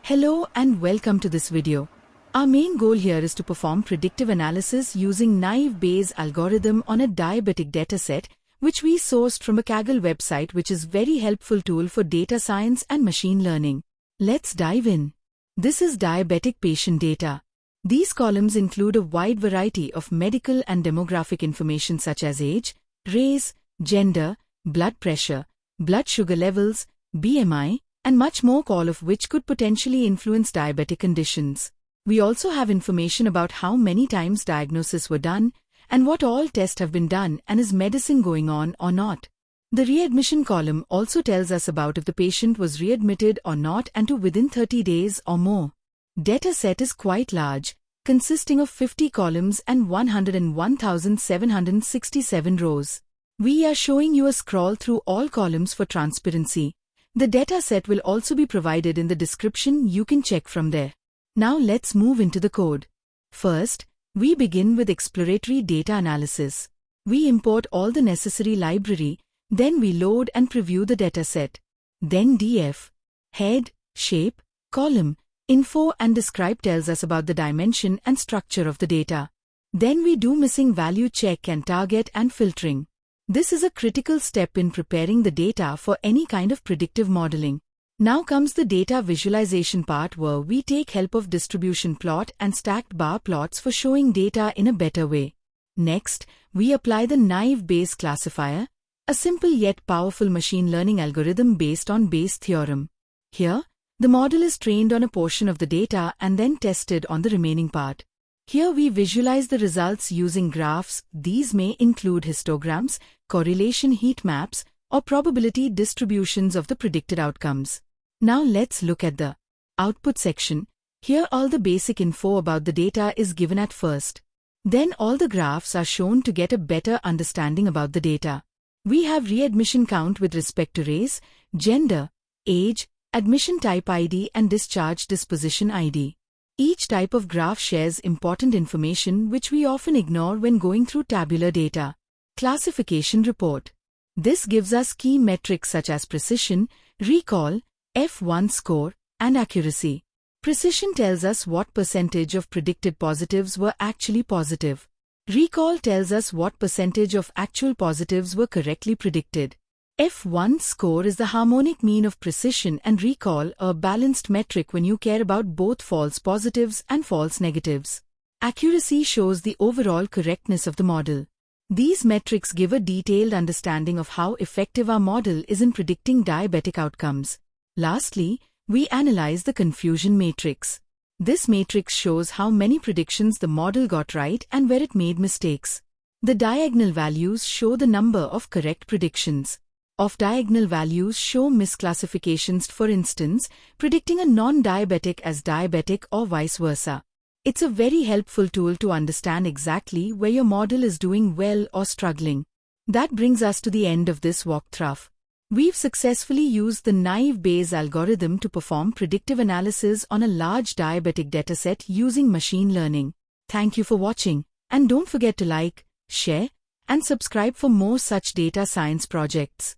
Hello and welcome to this video. Our main goal here is to perform predictive analysis using naive Bayes algorithm on a diabetic dataset, which we sourced from a Kaggle website, which is very helpful tool for data science and machine learning. Let's dive in. This is diabetic patient data. These columns include a wide variety of medical and demographic information such as age, race, gender, blood pressure, blood sugar levels, BMI, and much more, all of which could potentially influence diabetic conditions. We also have information about how many times diagnoses were done, and what all tests have been done, and is medicine going on or not. The readmission column also tells us about if the patient was readmitted or not and to within 30 days or more. Data set is quite large, consisting of 50 columns and 101,767 rows. We are showing you a scroll through all columns for transparency. The data set will also be provided in the description. You can check from there. Now let's move into the code. First, we begin with exploratory data analysis. We import all the necessary library, then we load and preview the dataset. Then df, head, shape, column, info and describe tells us about the dimension and structure of the data. Then we do missing value check and target and filtering. This is a critical step in preparing the data for any kind of predictive modeling. Now comes the data visualization part, where we take help of distribution plot and stacked bar plots for showing data in a better way. Next, we apply the naive Bayes classifier, a simple yet powerful machine learning algorithm based on Bayes' theorem. Here, the model is trained on a portion of the data and then tested on the remaining part. Here we visualize the results using graphs. These may include histograms, correlation heat maps, or probability distributions of the predicted outcomes. Now let's look at the output section. Here all the basic info about the data is given at first. Then all the graphs are shown to get a better understanding about the data. We have readmission count with respect to race, gender, age, admission type ID and discharge disposition ID. Each type of graph shares important information which we often ignore when going through tabular data. Classification report. This gives us key metrics such as precision, recall, F1 score, and accuracy. Precision tells us what percentage of predicted positives were actually positive. Recall tells us what percentage of actual positives were correctly predicted. F1 score is the harmonic mean of precision and recall, a balanced metric when you care about both false positives and false negatives. Accuracy shows the overall correctness of the model. These metrics give a detailed understanding of how effective our model is in predicting diabetic outcomes. Lastly, we analyze the confusion matrix. This matrix shows how many predictions the model got right and where it made mistakes. The diagonal values show the number of correct predictions. Off-diagonal values show misclassifications, for instance, predicting a non-diabetic as diabetic or vice versa. It's a very helpful tool to understand exactly where your model is doing well or struggling. That brings us to the end of this walkthrough. We've successfully used the naive Bayes algorithm to perform predictive analysis on a large diabetic dataset using machine learning. Thank you for watching, and don't forget to like, share, and subscribe for more such data science projects.